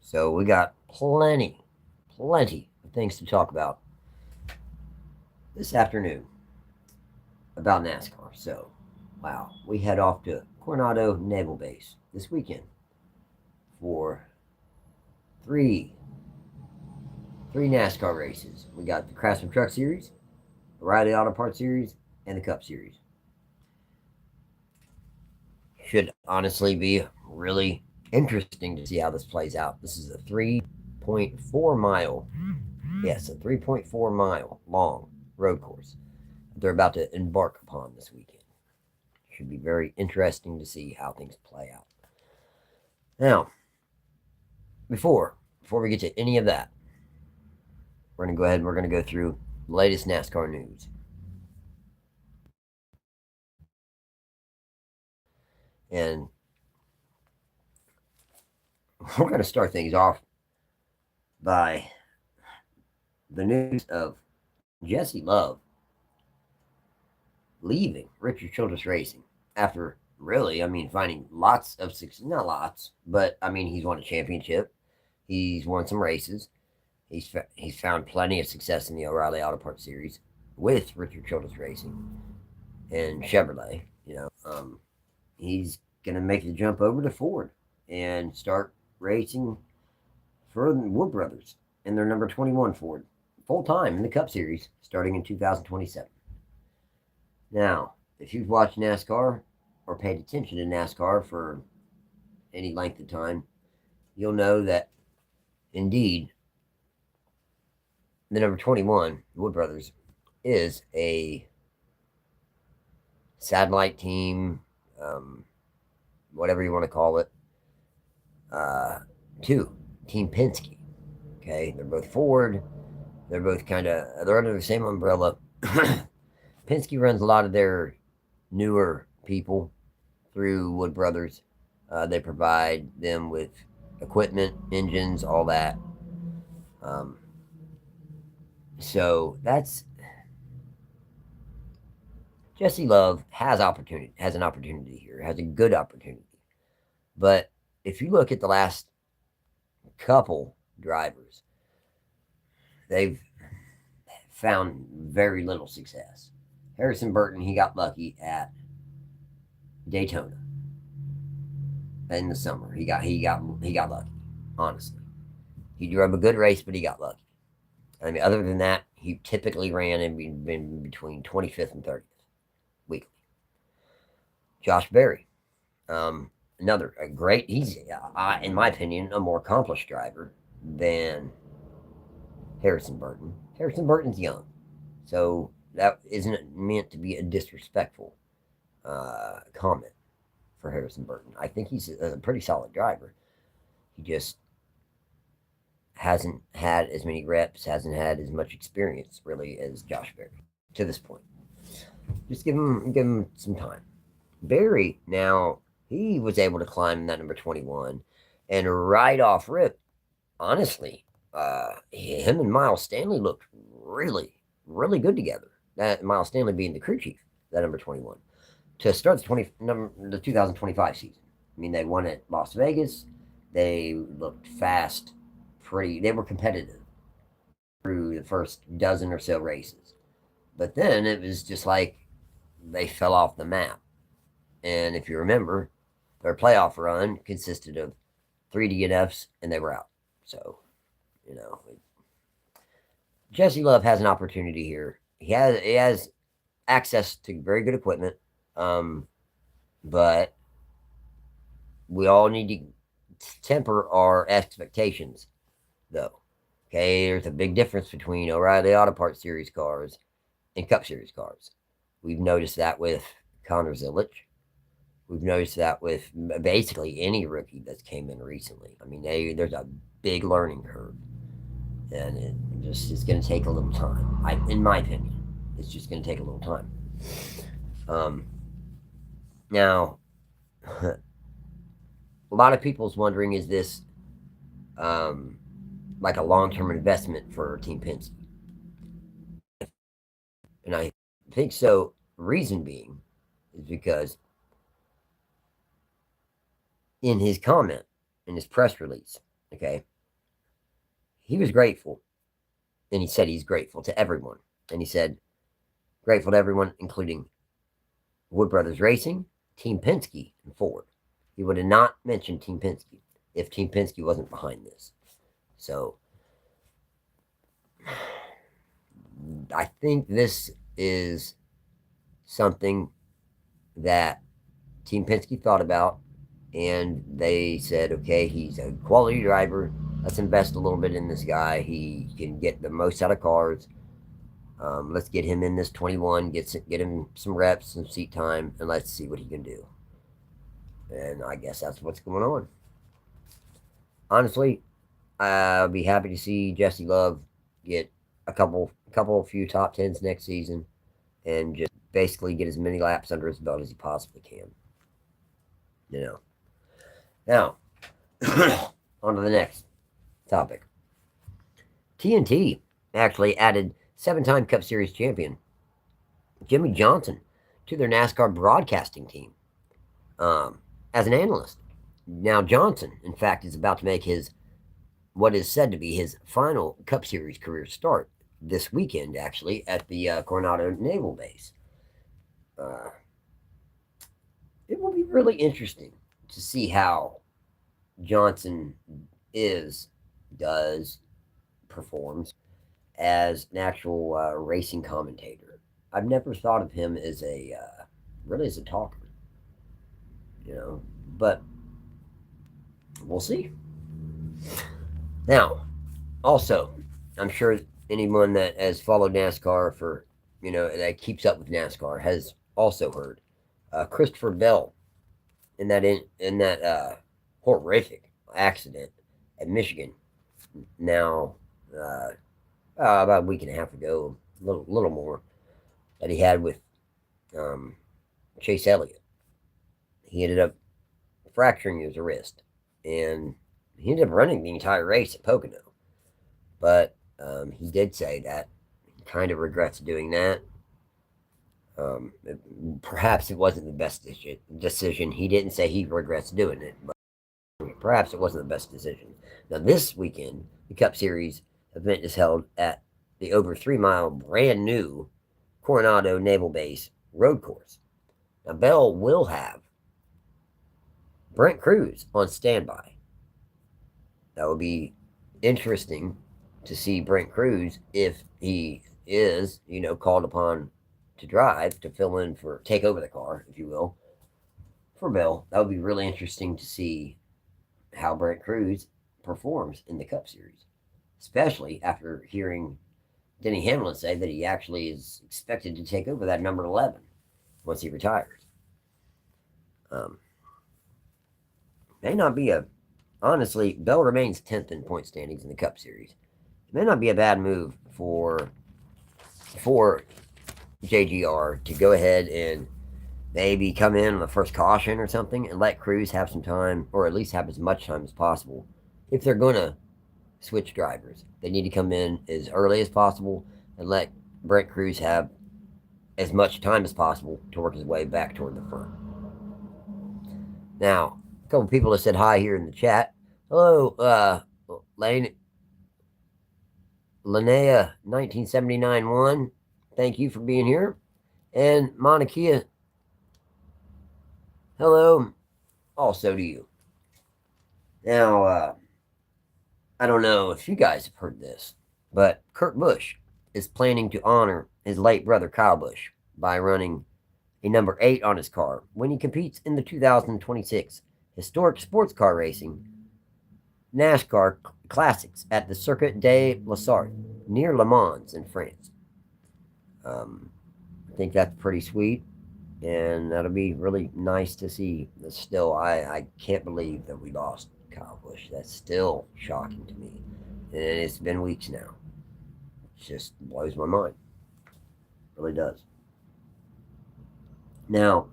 So we got plenty of things to talk about this afternoon about NASCAR. So, wow, we head off to Coronado Naval Base this weekend for three three NASCAR races. We got the Craftsman Truck Series, the Riley Auto Parts Series, and the Cup Series. Should honestly be really interesting to see how this plays out. This is a 3.4 mile, yes, a 3.4 mile long road course that they're about to embark upon this weekend. Should be very interesting to see how things play out. Now, before we get to any of that, we're going to go ahead and we're going to go through the latest NASCAR news. And we're going to start things off by the news of Jesse Love leaving Richard Childress Racing after really, finding lots of success. Not lots, but he's won a championship. He's won some races. He's found plenty of success in the O'Reilly Auto Parts Series with Richard Childress Racing and Chevrolet. He's gonna make the jump over to Ford and start racing for the Wood Brothers and their number 21 Ford full time in the Cup Series starting in 2027. Now, if you've watched NASCAR or paid attention to NASCAR for any length of time, you'll know that indeed the number 21 Wood Brothers is a satellite team, whatever you want to call it, to Team Penske. Okay, they're both Ford. They're both they're under the same umbrella. Penske runs a lot of their newer people through Wood Brothers. They provide them with equipment, engines, all that. So that's Jesse Love has an opportunity here, has a good opportunity. But if you look at the last couple drivers, they've found very little success. Harrison Burton, he got lucky at Daytona in the summer. He got lucky. Honestly, he drove a good race, but he got lucky. Other than that, he typically ran in between 25th and 30th weekly. Josh Berry, another a great. He's, in my opinion, a more accomplished driver than Harrison Burton. Harrison Burton's young, so that isn't meant to be a disrespectful comment for Harrison Burton. I think he's a pretty solid driver. He just hasn't had as many reps, hasn't had as much experience really as Josh Berry to this point. Just give him some time. Berry now, he was able to climb that number 21, and right off rip, honestly, him and Miles Stanley looked really good together. That Miles Stanley being the crew chief, that number 21, to start the 2025 season. They won at Las Vegas. They looked fast, they were competitive through the first dozen or so races. But then it was just like they fell off the map. And if you remember, their playoff run consisted of 3 DNFs and they were out. So, Jesse Love has an opportunity here. He has access to very good equipment, but we all need to temper our expectations, though. Okay, there's a big difference between O'Reilly Auto Parts Series cars and Cup Series cars. We've noticed that with Connor Zilic. We've noticed that with basically any rookie that's came in recently. There's a big learning curve, and it's going to take a little time. In my opinion, it's just going to take a little time. Now, a lot of people's wondering, is this like a long-term investment for Team Penske? And I think so. Reason being is because in his comment, in his press release, okay, he was grateful, and he said he's grateful to everyone. And he said, grateful to everyone, including Wood Brothers Racing, Team Penske, and Ford. He would have not mentioned Team Penske if Team Penske wasn't behind this. So I think this is something that Team Penske thought about, and they said, okay, he's a quality driver. Let's invest a little bit in this guy. He can get the most out of cars. Let's get him in this 21, get him some reps, some seat time, and let's see what he can do. And I guess that's what's going on. Honestly, I'll be happy to see Jesse Love get a few top tens next season, and just basically get as many laps under his belt as he possibly can. Now, on to the next topic. TNT actually added 7-time Cup Series champion Jimmy Johnson to their NASCAR broadcasting team as an analyst. Now, Johnson, in fact, is about to make what is said to be his final Cup Series career start this weekend, actually, at the Coronado Naval Base. It will be really interesting to see how Johnson performs as an actual racing commentator. I've never thought of him as really as a talker, but we'll see. Now, also, I'm sure anyone that has followed NASCAR that keeps up with NASCAR has also heard Christopher Bell in that horrific accident at Michigan. Now, about a week and a half ago, a little more, that he had with Chase Elliott. He ended up fracturing his wrist, and he ended up running the entire race at Pocono. But he did say that he kind of regrets doing that. Perhaps it wasn't the best decision. He didn't say he regrets doing it, but perhaps it wasn't the best decision. Now, this weekend, the Cup Series event is held at the over 3-mile brand new Coronado Naval Base road course. Now, Bell will have Brent Cruz on standby. That would be interesting to see Brent Cruz if he is, called upon to drive, to take over the car, if you will, for Bell. That would be really interesting to see how Brent Cruz performs in the Cup Series, especially after hearing Denny Hamlin say that he actually is expected to take over that number 11 once he retires. May not be honestly, Bell remains 10th in point standings in the Cup Series. It may not be a bad move for JGR to go ahead and maybe come in on the first caution or something and let Cruz have some time, or at least have as much time as possible. If they're going to switch drivers, they need to come in as early as possible and let Brent Cruz have as much time as possible to work his way back toward the front. Now, a couple people have said hi here in the chat. Hello, Linnea 1979-1. Thank you for being here. And Monakia, hello, also to you. Now, I don't know if you guys have heard this, but Kurt Busch is planning to honor his late brother Kyle Busch by running a number 8 on his car when he competes in the 2026 historic sports car racing NASCAR Classics at the Circuit des Lassards near Le Mans in France. I think that's pretty sweet, and that'll be really nice to see. Still, I can't believe that we lost Kyle Busch. That's still shocking to me, and it's been weeks now. It just blows my mind. It really does. Now,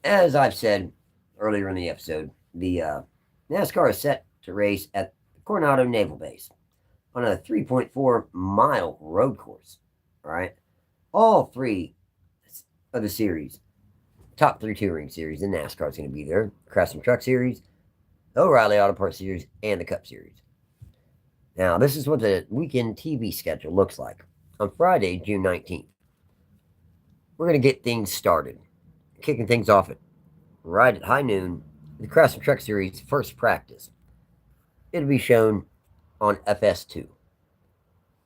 as I've said earlier in the episode, the NASCAR is set to race at the Coronado Naval Base on a 3.4-mile road course. All right, all 3 of the series, top 3 touring series in NASCAR is going to be there: Custom Truck Series, the O'Reilly Auto Parts Series, and the Cup Series. Now, this is what the weekend TV schedule looks like. On Friday, June 19th, we're going to get things started, kicking things off right at high noon, the Craftsman Truck Series first practice. It'll be shown on FS2.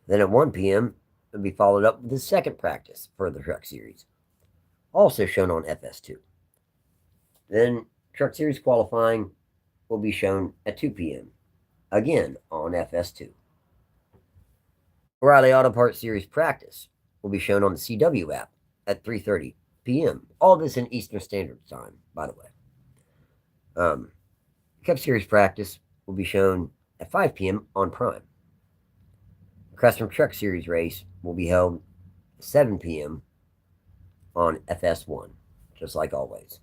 Then at 1 p.m., it'll be followed up with the second practice for the Truck Series, also shown on FS2. Then Truck Series qualifying will be shown at 2 p.m., again on FS2. O'Reilly Auto Parts Series practice will be shown on the CW app at 3:30 p.m. All this in Eastern Standard Time, by the way. Cup Series practice will be shown at 5 p.m. on Prime. Craftsman Truck Series race will be held at 7 p.m. on FS1, just like always.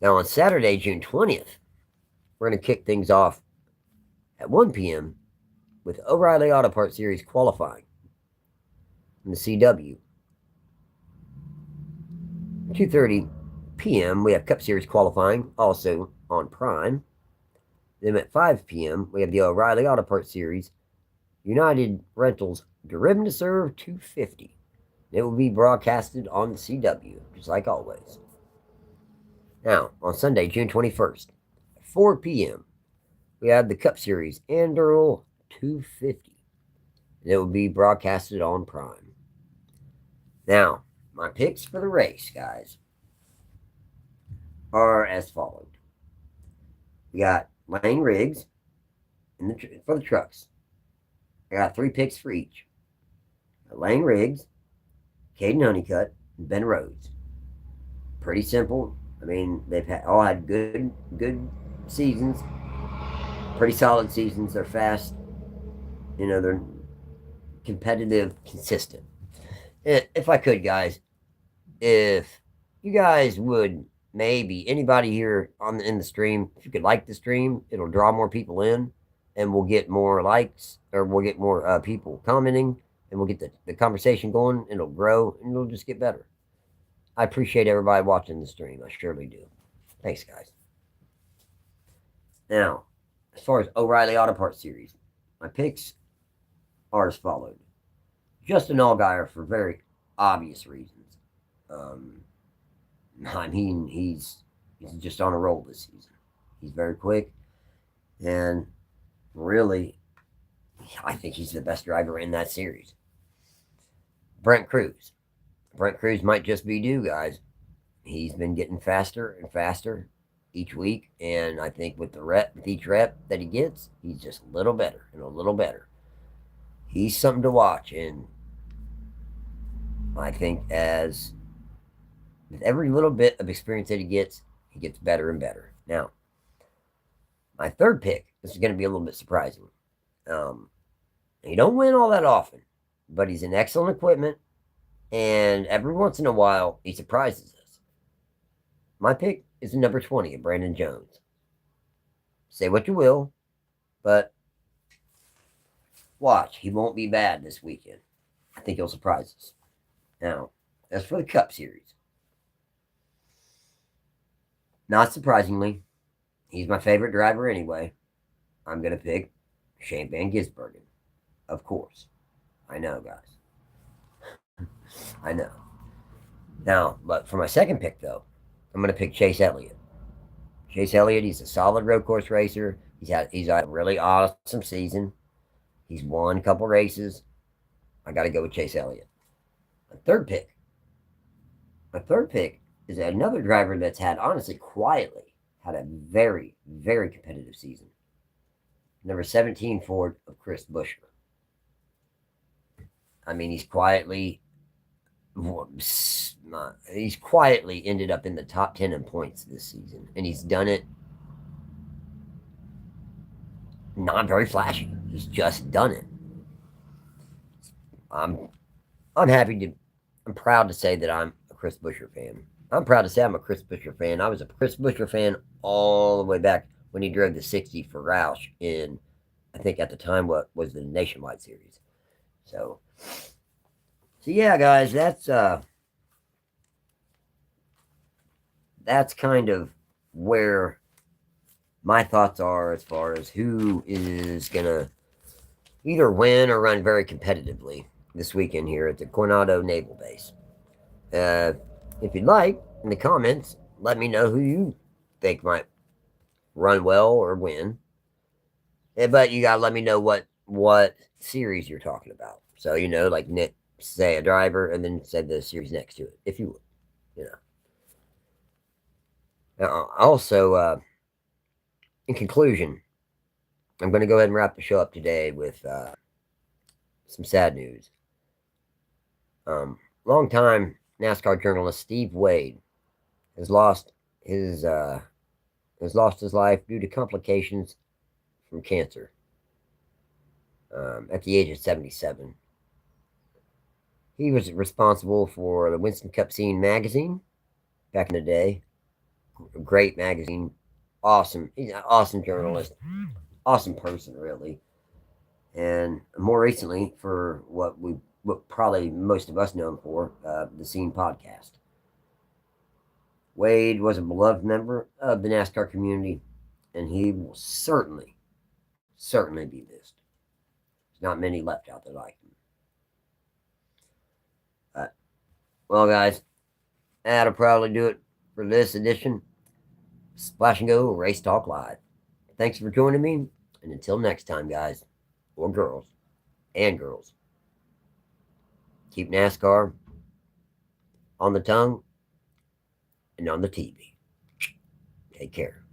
Now on Saturday, June 20th, we're going to kick things off at 1 p.m. with O'Reilly Auto Parts Series qualifying in the CW. 2:30 p.m. we have Cup Series qualifying, also on Prime. Then at 5 p.m. we have the O'Reilly Auto Parts Series United Rentals Driven to Serve 250. It will be broadcasted on the CW, just like always. Now, on Sunday, June 21st, at 4 p.m., we have the Cup Series Anduril 250. It will be broadcasted on Prime. Now, my picks for the race, guys, are as followed. We got Lane Riggs for the trucks. I got 3 picks for each. Lane Riggs, Caden Honeycutt, and Ben Rhodes. Pretty simple. I mean, they've all had good seasons. Pretty solid seasons. They're fast. They're competitive, consistent. If I could, guys, if you guys would maybe, anybody here in the stream, if you could like the stream, it'll draw more people in, and we'll get more likes, or we'll get more people commenting, and we'll get the conversation going, and it'll grow, and it'll just get better. I appreciate everybody watching the stream. I surely do. Thanks, guys. Now, as far as O'Reilly Auto Parts Series, my picks are as followed. Justin Allgaier for very obvious reasons. I mean, he's just on a roll this season. He's very quick, and really, I think he's the best driver in that series. Brent Cruz. Brent Cruz might just be due, guys. He's been getting faster and faster each week, and I think with each rep that he gets, he's just a little better and a little better. He's something to watch, and I think as with every little bit of experience that he gets better and better. Now, my third pick, this is going to be a little bit surprising. He don't win all that often, but he's in excellent equipment, and every once in a while, he surprises us. My pick is the number 20 of Brandon Jones. Say what you will, but watch. He won't be bad this weekend. I think he'll surprise us. Now, as for the Cup Series, not surprisingly, he's my favorite driver anyway. I'm going to pick Shane Van Gisbergen. Of course. I know, guys. I know. Now, but for my second pick, though, I'm going to pick Chase Elliott. Chase Elliott, he's a solid road course racer. He's had a really awesome season. He's won a couple races. I got to go with Chase Elliott. My third pick is another driver that's honestly, quietly had a very, very competitive season. Number 17 Ford of Chris Buescher. I mean, he's quietly ended up in the top 10 in points this season, and he's done it not very flashy. He's just done it. I'm proud to say that I'm a Chris Buescher fan. I'm proud to say I'm a Chris Buescher fan. I was a Chris Buescher fan all the way back when he drove the 60 for Roush in, I think at the time, what was the Nationwide Series. So yeah, guys, that's kind of where my thoughts are as far as who is going to either win or run very competitively this weekend here at the Coronado Naval Base. If you'd like, in the comments, let me know who you think might run well or win. But you gotta let me know what series you're talking about. So like say a driver, and then say the series next to it, if you would. Also, in conclusion, I'm going to go ahead and wrap the show up today with some sad news. Longtime NASCAR journalist Steve Wade has lost his life due to complications from cancer at the age of 77. He was responsible for the Winston Cup Scene magazine back in the day. A great magazine. Awesome. He's an awesome journalist. Awesome person, really. And more recently, for what probably most of us know him for, the Scene podcast. Wade was a beloved member of the NASCAR community, and he will certainly be missed. There's not many left out there like him. Well, guys, that'll probably do it for this edition Splash and Go Race Talk Live. Thanks for joining me, and until next time, guys, or girls, keep NASCAR on the tongue and on the TV. Take care.